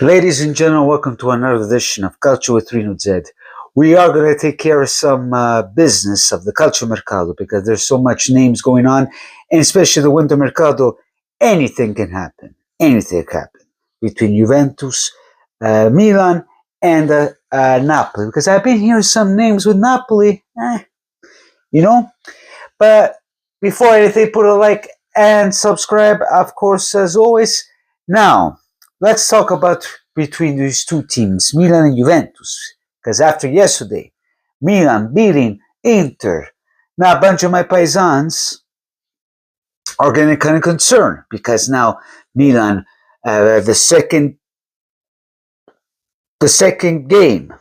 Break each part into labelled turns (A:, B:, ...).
A: Ladies and gentlemen, welcome to another edition of Calcio with Rino Z. We are going to take care of some business of the Calcio Mercato because there's so much names going on, and especially the Winter Mercato, anything can happen. Anything can happen between Juventus, Milan, and Napoli. Because I've been hearing some names with Napoli, you know. But before anything, put a like and subscribe, of course, as always. Now, let's talk about between these two teams, Milan and Juventus. Because after yesterday, Milan beating Inter. Now, a bunch of my paisans are getting kind of concerned because now Milan, the second game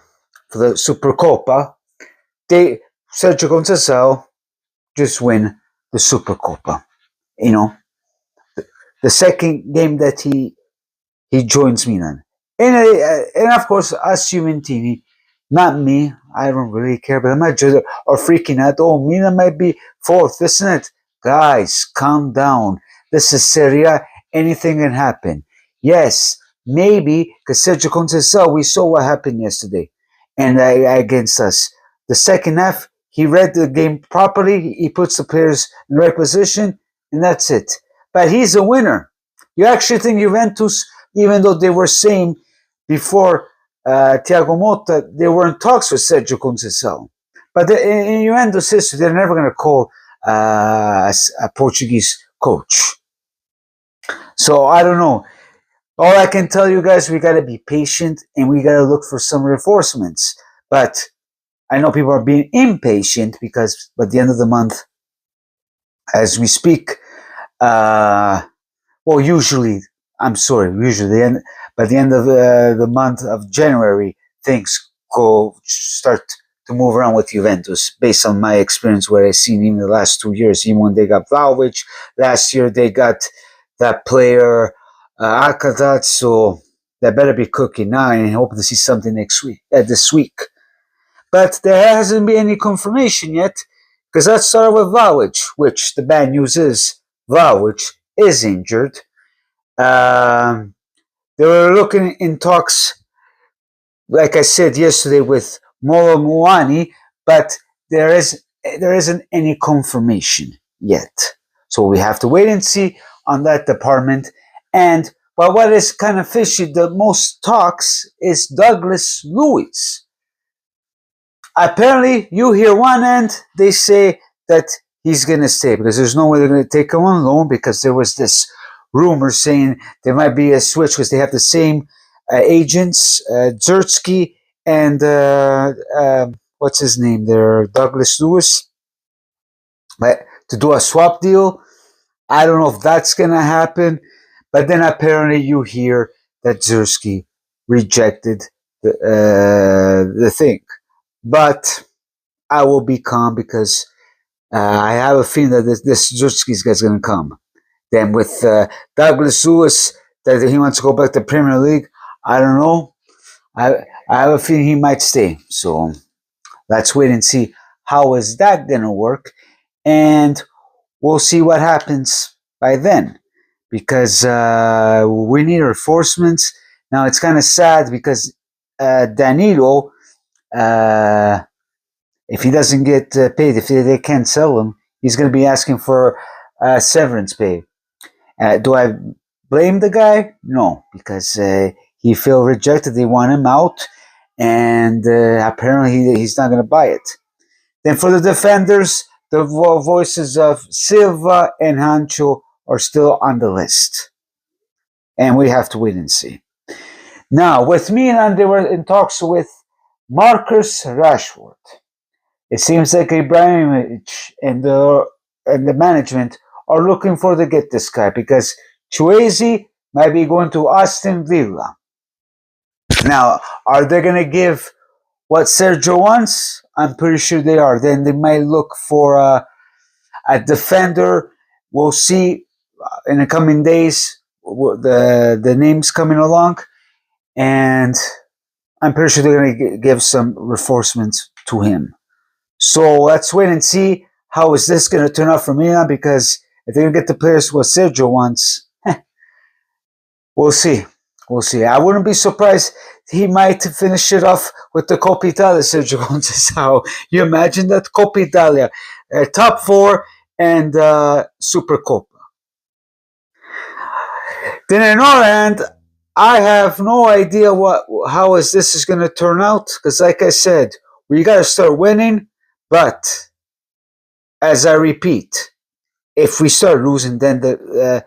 A: for the Supercoppa, they Sergio Conceição just win the Supercoppa. You know, the second game that he joins Milan. And of course, us Juventini, not me, I don't really care, but I'm not just or freaking out. Oh, Milan might be fourth, isn't it? Guys, calm down. This is Serie A. Anything can happen. Yes, maybe, because Sergio Conceição, we saw what happened yesterday and against us. The second half, he read the game properly. He puts the players in the right position, and that's it. But he's a winner. You actually think Juventus, even though they were saying before Thiago Motta, they were in talks with Sergio Conceição. But in Juventus history, they're never going to call a Portuguese coach. So I don't know. All I can tell you guys, we got to be patient and we got to look for some reinforcements. But I know people are being impatient because by the end of the month, as we speak, usually by the end of the month of January, things start to move around with Juventus based on my experience, what I've seen in the last 2 years. Even when they got Vlahovic, last year they got that player Alcazar, so they better be cooking now and hope to see something this week. But there hasn't been any confirmation yet, because let's start with Vlahovic, which the bad news is Vlahovic is injured. They were looking in talks, like I said yesterday, with Molo Muani, but there isn't any confirmation yet. So we have to wait and see on that department. And what is kind of fishy, the most talks is Douglas Luiz. Apparently, you hear one end, they say that he's going to stay because there's no way they're going to take him on loan, because there was this rumor saying there might be a switch because they have the same agents, Zertsky and what's his name there, Douglas Luiz, but to do a swap deal. I don't know if that's going to happen, but then apparently you hear that Zertsky rejected the thing. But I will be calm because I have a feeling that this Zertsky guy's going to come. Then with Douglas Luiz, that he wants to go back to Premier League, I don't know. I have a feeling he might stay. So let's wait and see how is that going to work. And we'll see what happens by then. Because we need reinforcements. Now it's kind of sad because Danilo, if he doesn't get paid, if they can't sell him, he's going to be asking for severance pay. Do I blame the guy? No, because he felt rejected. They want him out, and apparently he's not going to buy it. Then for the defenders, the voices of Silva and Hancho are still on the list, and we have to wait and see. Now, with Milan, they were in talks with Marcus Rashford. It seems like Ibrahimovic and the management are looking for to get this guy because Chuezi might be going to Aston Villa. Now, are they going to give what Sergio wants? I'm pretty sure they are. Then they might look for a defender. We'll see in the coming days the names coming along, and I'm pretty sure they're going to give some reinforcements to him. So let's wait and see how is this going to turn out for Milan, because if they're going to get the players what Sergio wants, we'll see. We'll see. I wouldn't be surprised he might finish it off with the Coppa Italia, Sergio Conceição. You imagine that? Coppa Italia, top four, and Supercoppa. Then on our end, I have no idea how this is going to turn out, because like I said, we got to start winning, but as I repeat, if we start losing, then the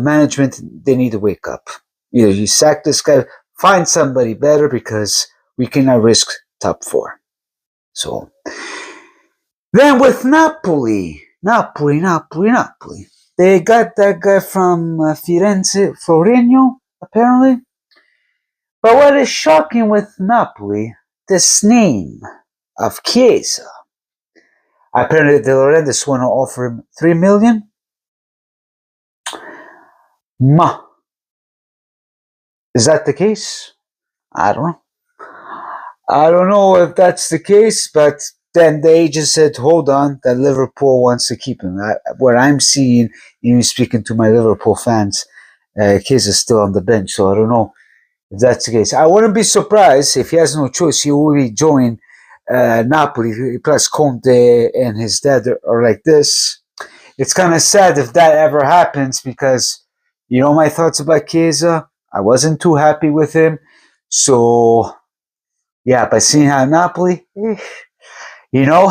A: management, they need to wake up. Either you sack this guy, find somebody better, because we cannot risk top four. So then with Napoli, they got that guy from Firenze, Florino, apparently. But what is shocking with Napoli, this name of Chiesa. Apparently, De Laurentiis want to offer him 3 million. Is that the case? I don't know. I don't know if that's the case, but then the agent said, hold on, that Liverpool wants to keep him. What I'm seeing, even speaking to my Liverpool fans, Chiesa is still on the bench, so I don't know if that's the case. I wouldn't be surprised if he has no choice. He will be joining Napoli, plus Conte and his dad are like this. It's kind of sad if that ever happens, because you know my thoughts about Chiesa. I wasn't too happy with him. So, yeah, by seeing how Napoli, you know,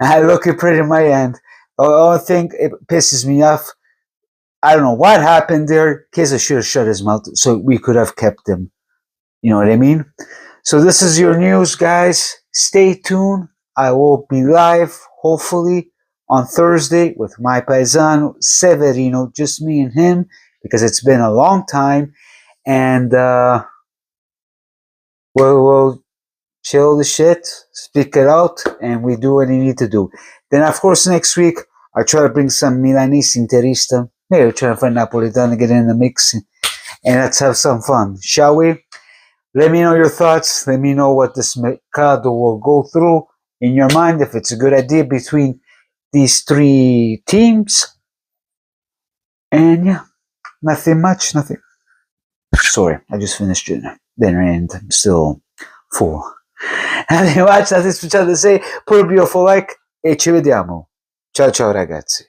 A: not looking pretty in my end. The only thing it pisses me off, I don't know what happened there. Chiesa should have shut his mouth so we could have kept him. You know what I mean? So this is your news, guys. Stay tuned. I will be live, hopefully, on Thursday with my paisano, Severino, just me and him, because it's been a long time. And we'll chill the shit, speak it out, and we do what we need to do. Then, of course, next week, I'll try to bring some Milanese Interista. Maybe I'll try to find Napolitano to get in the mix, and let's have some fun, shall we? Let me know your thoughts. Let me know what this Mercato will go through in your mind, if it's a good idea between these three teams. And yeah, nothing much, nothing. Sorry, I just finished dinner and I'm still full. Nothing much, nothing special to say. Put a beautiful like e ci vediamo. Ciao ciao ragazzi.